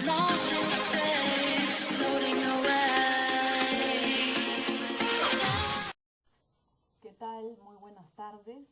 Lost in space, floating away. ¿Qué tal? Muy buenas tardes.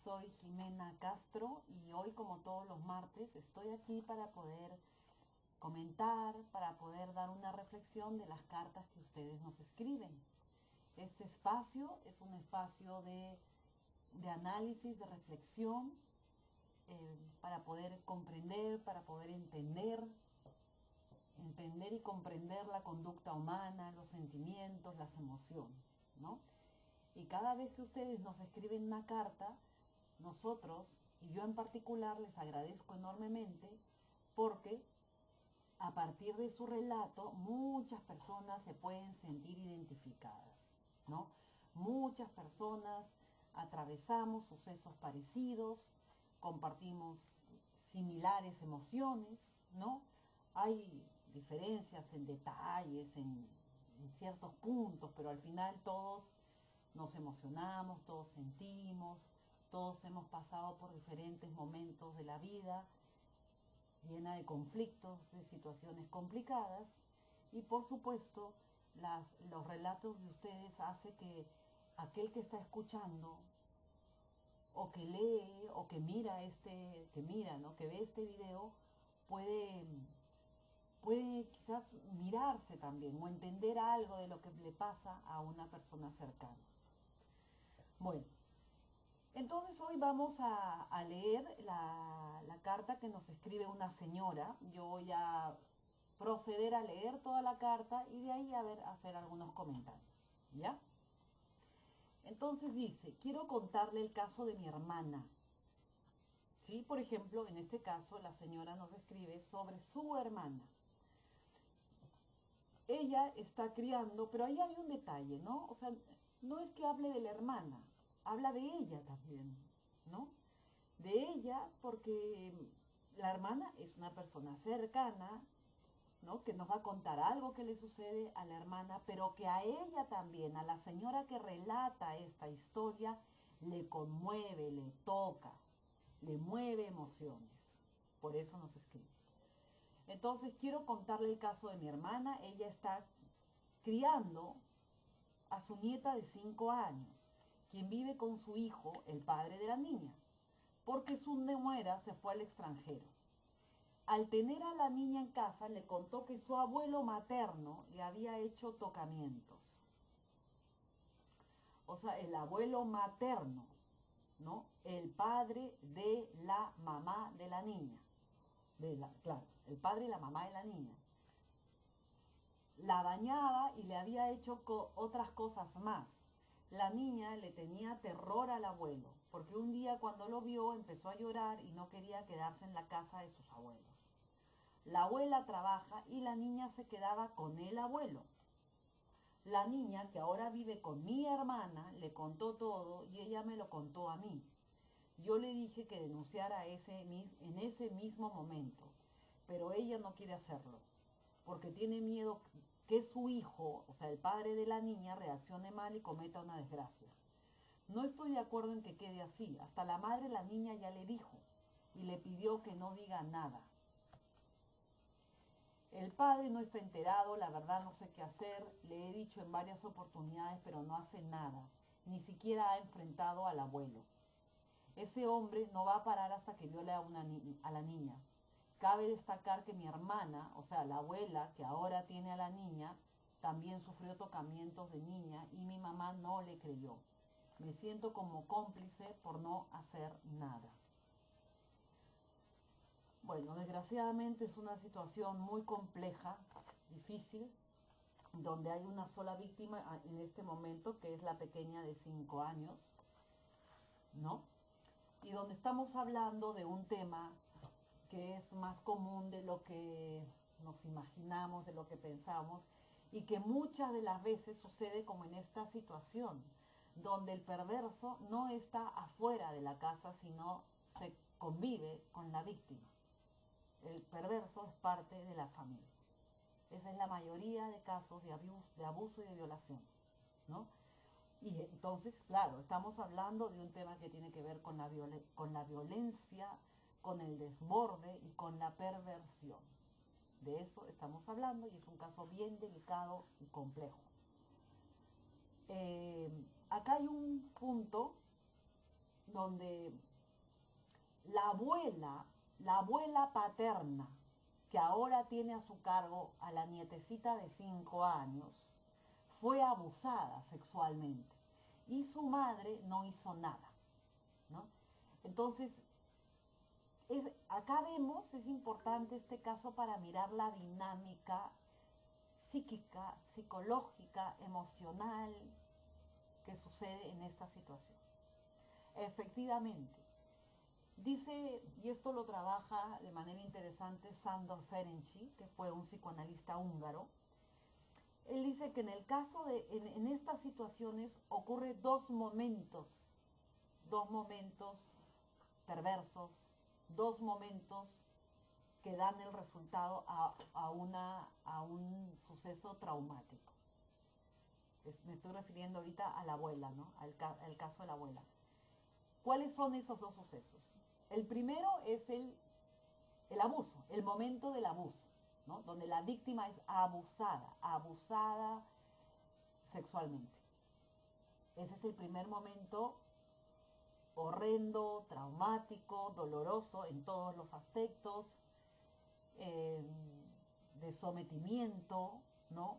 Soy Jimena Castro y hoy, como todos los martes, estoy aquí para poder comentar, para poder dar una reflexión de las cartas que ustedes nos escriben. Este espacio es un espacio de análisis, de reflexión, para poder comprender, para poder entender y comprender la conducta humana, los sentimientos, las emociones, ¿no? Y cada vez que ustedes nos escriben una carta, nosotros, y yo en particular, les agradezco enormemente porque a partir de su relato muchas personas se pueden sentir identificadas, ¿no? Muchas personas atravesamos sucesos parecidos, compartimos similares emociones, ¿no? Hay diferencias en detalles, en ciertos puntos, pero al final todos nos emocionamos, todos sentimos, todos hemos pasado por diferentes momentos de la vida llena de conflictos, de situaciones complicadas, y por supuesto los relatos de ustedes hace que aquel que está escuchando o que lee o que mira ¿no? Que ve este video puede quizás mirarse también o entender algo de lo que le pasa a una persona cercana. Bueno, entonces hoy vamos a leer la carta que nos escribe una señora. Yo voy a proceder a leer toda la carta y de ahí hacer algunos comentarios, ¿ya? Entonces dice, quiero contarle el caso de mi hermana. ¿Sí? Por ejemplo, en este caso la señora nos escribe sobre su hermana. Ella está criando, pero ahí hay un detalle, ¿no? O sea, no es que hable de la hermana, habla de ella también, ¿no? De ella porque la hermana es una persona cercana, ¿no? Que nos va a contar algo que le sucede a la hermana, pero que a ella también, a la señora que relata esta historia, le conmueve, le toca, le mueve emociones. Por eso nos escribe. Entonces quiero contarle el caso de mi hermana. Ella está criando a su nieta de 5 años, quien vive con su hijo, el padre de la niña, porque su nuera se fue al extranjero. Al tener a la niña en casa, le contó que su abuelo materno le había hecho tocamientos. O sea, el abuelo materno, ¿no? El padre de la mamá de la niña. Claro, el padre y la mamá de la niña. La bañaba y le había hecho otras cosas más. La niña le tenía terror al abuelo, porque un día cuando lo vio empezó a llorar y no quería quedarse en la casa de sus abuelos. La abuela trabaja y la niña se quedaba con el abuelo. La niña, que ahora vive con mi hermana, le contó todo y ella me lo contó a mí. Yo le dije que denunciara en ese mismo momento, pero ella no quiere hacerlo, porque tiene miedo que su hijo, o sea, el padre de la niña, reaccione mal y cometa una desgracia. No estoy de acuerdo en que quede así. Hasta la madre de la niña ya le dijo y le pidió que no diga nada. El padre no está enterado, la verdad no sé qué hacer, le he dicho en varias oportunidades, pero no hace nada, ni siquiera ha enfrentado al abuelo. Ese hombre no va a parar hasta que viole a la niña. Cabe destacar que mi hermana, o sea, la abuela que ahora tiene a la niña, también sufrió tocamientos de niña y mi mamá no le creyó. Me siento como cómplice por no hacer nada. Bueno, desgraciadamente es una situación muy compleja, difícil, donde hay una sola víctima en este momento, que es la pequeña de 5 años, ¿no? Y donde estamos hablando de un tema que es más común de lo que nos imaginamos, de lo que pensamos, y que muchas de las veces sucede como en esta situación, donde el perverso no está afuera de la casa, sino se convive con la víctima. El perverso es parte de la familia. Esa es la mayoría de casos de abuso y de violación, ¿no? Y entonces, claro, estamos hablando de un tema que tiene que ver con la violencia, con el desborde y con la perversión. de eso estamos hablando y es un caso bien delicado y complejo. Acá hay un punto donde la abuela paterna, que ahora tiene a su cargo a la nietecita de 5 años, fue abusada sexualmente y su madre no hizo nada, ¿no? Entonces, acá vemos, es importante este caso para mirar la dinámica psíquica, psicológica, emocional que sucede en esta situación. Efectivamente, dice, y esto lo trabaja de manera interesante Sándor Ferenczi, que fue un psicoanalista húngaro. Él dice que en el caso en estas situaciones ocurre dos momentos perversos, dos momentos que dan el resultado a un suceso traumático. Me estoy refiriendo ahorita a la abuela, ¿no? Al caso de la abuela. ¿Cuáles son esos dos sucesos? El primero es el abuso, el momento del abuso, ¿no? Donde la víctima es abusada sexualmente. Ese es el primer momento horrendo, traumático, doloroso en todos los aspectos, de sometimiento, ¿no?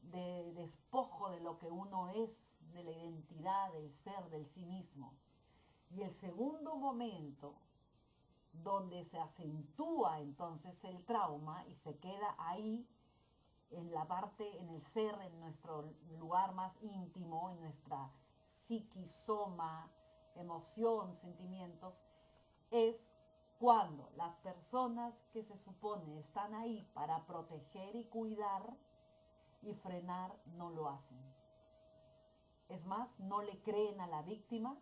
De despojo de lo que uno es, de la identidad, del ser, del sí mismo. Y el segundo momento, donde se acentúa entonces el trauma y se queda ahí, en la parte, en el ser, en nuestro lugar más íntimo, en nuestra psiquisoma, emoción, sentimientos, es cuando las personas que se supone están ahí para proteger y cuidar y frenar no lo hacen. Es más, no le creen a la víctima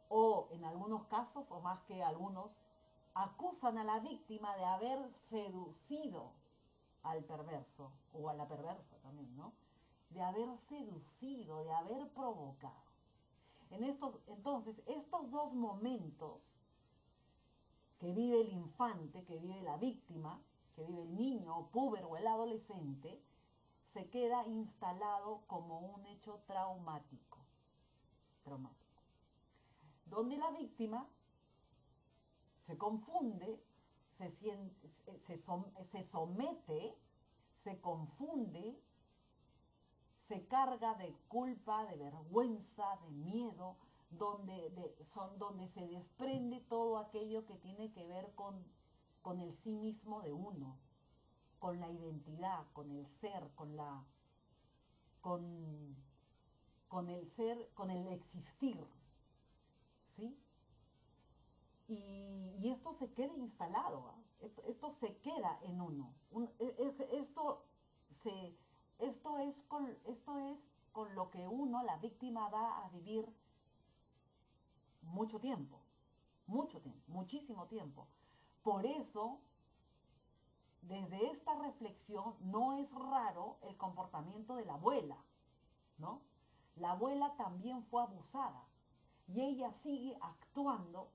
o en algunos casos, o más que algunos, acusan a la víctima de haber seducido al perverso o a la perversa también, ¿no? De haber seducido, de haber provocado. Entonces, estos dos momentos que vive el infante, que vive la víctima, que vive el niño, puber o el adolescente, se queda instalado como un hecho traumático, donde la víctima se confunde, se somete, se confunde, se carga de culpa, de vergüenza, de miedo, donde se desprende todo aquello que tiene que ver con el sí mismo de uno, con la identidad, con el ser, con el ser, con el existir, ¿sí? Y esto se queda instalado, ¿eh? Esto se queda en uno. Esto es con lo que uno, la víctima, va a vivir mucho tiempo, muchísimo tiempo. Por eso, desde esta reflexión, no es raro el comportamiento de la abuela, ¿no? La abuela también fue abusada y ella sigue actuando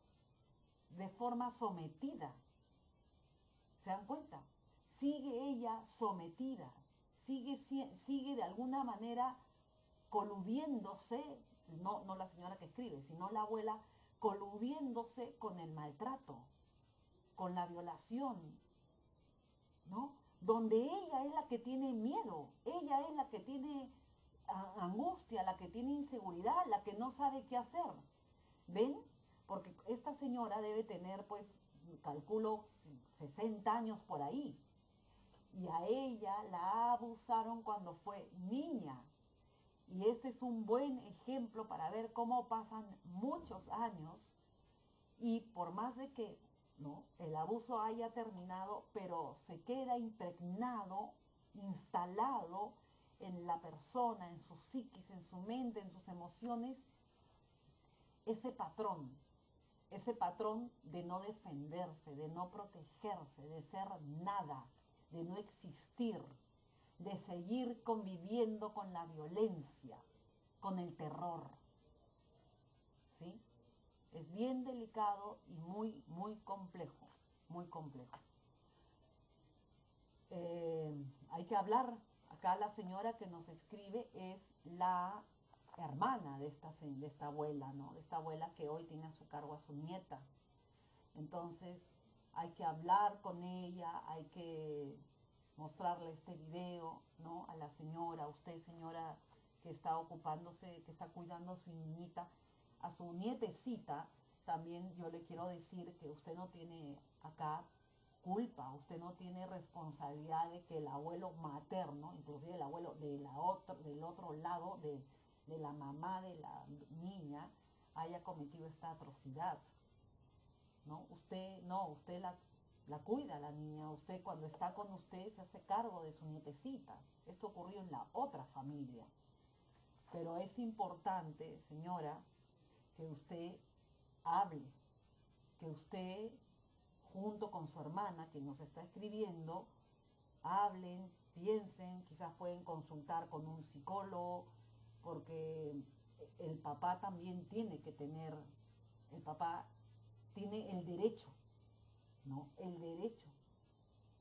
de forma sometida. ¿Se dan cuenta? Sigue ella sometida, sigue de alguna manera coludiéndose, no la señora que escribe, sino la abuela, coludiéndose con el maltrato, con la violación, ¿no? Donde ella es la que tiene miedo, ella es la que tiene angustia, la que tiene inseguridad, la que no sabe qué hacer. ¿Ven? Porque esta señora debe tener, pues, calculo, 60 años por ahí. Y a ella la abusaron cuando fue niña. Y este es un buen ejemplo para ver cómo pasan muchos años y por más de que, ¿no?, el abuso haya terminado, pero se queda impregnado, instalado en la persona, en su psiquis, en su mente, en sus emociones, ese patrón de no defenderse, de no protegerse, de ser nada, de no existir, de seguir conviviendo con la violencia, con el terror. ¿Sí? Es bien delicado y muy, muy complejo, muy complejo. hay que hablar. Acá la señora que nos escribe es la hermana de esta abuela, ¿no? De esta abuela que hoy tiene a su cargo a su nieta. Entonces hay que hablar con ella, hay que mostrarle este video, ¿no? A la señora, a usted señora que está ocupándose, que está cuidando a su niñita, a su nietecita. También yo le quiero decir que usted no tiene acá culpa, usted no tiene responsabilidad de que el abuelo materno, inclusive el abuelo del otro lado, de la mamá de la niña, haya cometido esta atrocidad. ¿No? Usted la cuida a la niña, usted cuando está con usted se hace cargo de su nietecita. Esto ocurrió en la otra familia. Pero es importante, señora, que usted hable, que usted, junto con su hermana que nos está escribiendo, hablen, piensen, quizás pueden consultar con un psicólogo, porque el papá también tiene que tener, el papá tiene el derecho, ¿no? El derecho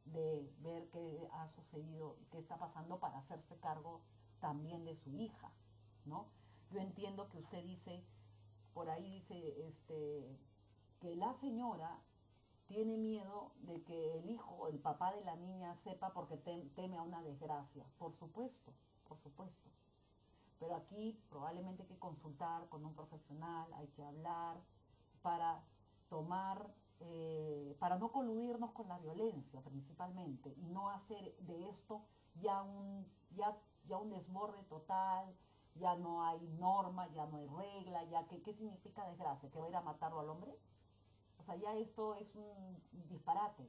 de ver qué ha sucedido y qué está pasando para hacerse cargo también de su hija, ¿no? Yo entiendo que usted dice, por ahí dice, que la señora tiene miedo de que el hijo, el papá de la niña sepa porque teme a una desgracia. Por supuesto, por supuesto. Pero aquí probablemente hay que consultar con un profesional, hay que hablar para tomar, para no coludirnos con la violencia principalmente y no hacer de esto ya un desborde total, ya no hay norma, ya no hay regla, ya que, ¿qué significa desgracia? ¿Que va a ir a matarlo al hombre? O sea, ya esto es un disparate.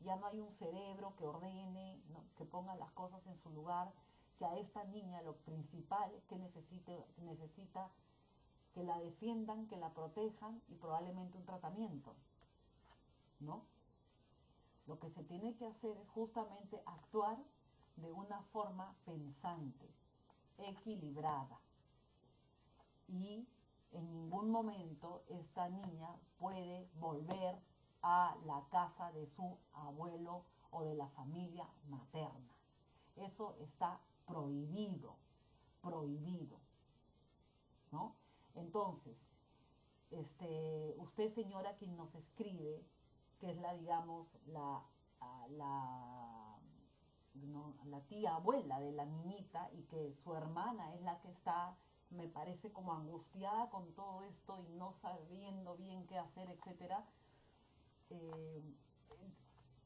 Ya no hay un cerebro que ordene, ¿no? Que ponga las cosas en su lugar, que a esta niña lo principal que necesita que la defiendan, que la protejan y probablemente un tratamiento, ¿no? Lo que se tiene que hacer es justamente actuar de una forma pensante, equilibrada. Y en ningún momento esta niña puede volver a la casa de su abuelo o de la familia materna. Eso está prohibido, prohibido, ¿no? Entonces, usted señora quien nos escribe, que es la, digamos, la tía abuela de la niñita y que su hermana es la que está, me parece como angustiada con todo esto y no sabiendo bien qué hacer, etcétera. eh,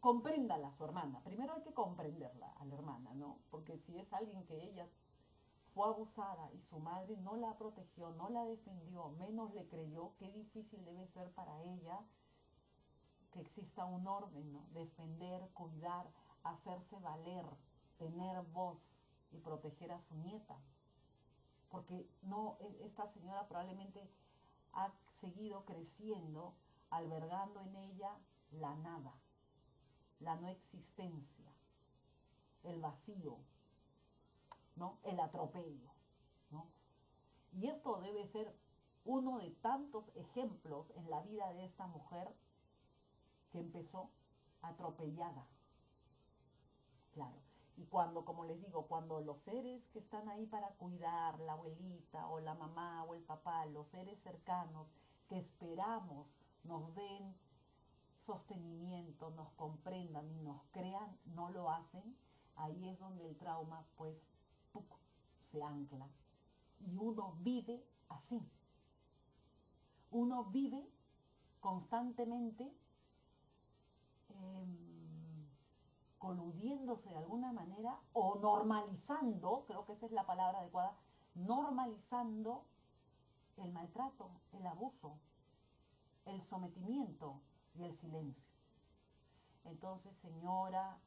Compréndala a su hermana. Primero hay que comprenderla a la hermana, ¿no? Porque si es alguien que ella fue abusada y su madre no la protegió, no la defendió, menos le creyó, qué difícil debe ser para ella que exista un orden, ¿no? Defender, cuidar, hacerse valer, tener voz y proteger a su nieta. Porque no, esta señora probablemente ha seguido creciendo, albergando en ella la nada, la no existencia, el vacío, ¿no? El atropello, ¿no? Y esto debe ser uno de tantos ejemplos en la vida de esta mujer que empezó atropellada, claro. Y cuando, como les digo, cuando los seres que están ahí para cuidar, la abuelita o la mamá o el papá, los seres cercanos que esperamos nos den sostenimiento, nos comprendan y nos crean, no lo hacen, ahí es donde el trauma pues ¡puc! Se ancla. Y uno vive así. Uno vive constantemente coludiéndose de alguna manera o normalizando, creo que esa es la palabra adecuada, normalizando el maltrato, el abuso, el sometimiento y el silencio. Entonces, señora,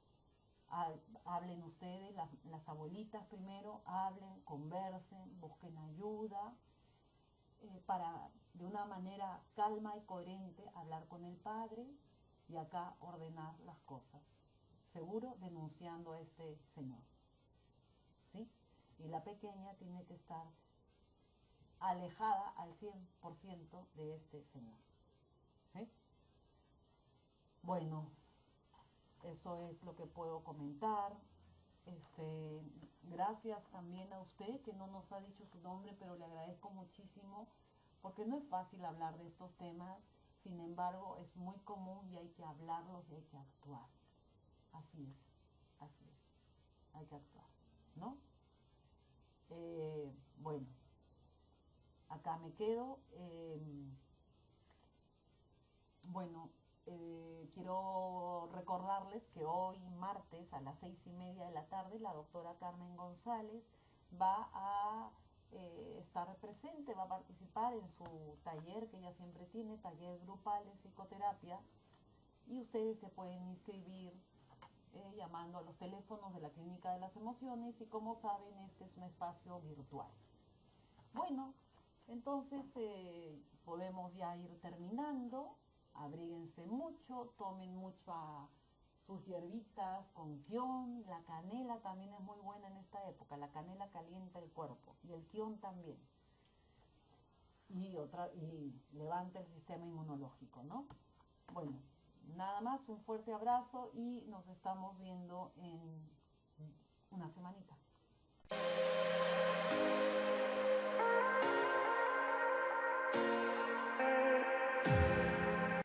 hablen ustedes, las abuelitas primero, hablen, conversen, busquen ayuda, para de una manera calma y coherente hablar con el padre y acá ordenar las cosas. Seguro denunciando a este señor, ¿sí? Y la pequeña tiene que estar alejada al 100% de este señor, ¿sí? Bueno, eso es lo que puedo comentar. Gracias también a usted que no nos ha dicho su nombre, pero le agradezco muchísimo porque no es fácil hablar de estos temas, sin embargo es muy común y hay que hablarlos y hay que actuar. Así es, hay que actuar, ¿no? Bueno, acá me quedo. Bueno, quiero recordarles que hoy martes a las 6:30 de la tarde la doctora Carmen González va a estar presente, va a participar en su taller que ella siempre tiene, taller grupal de psicoterapia, y ustedes se pueden inscribir llamando a los teléfonos de la Clínica de las Emociones y como saben este es un espacio virtual. Bueno, entonces podemos ya ir terminando. Abríguense mucho, tomen mucho a sus hierbitas con kion. La canela también es muy buena en esta época. La canela calienta el cuerpo y el kion también. Y levanta el sistema inmunológico, ¿no? Bueno, nada más, un fuerte abrazo y nos estamos viendo en una semanita.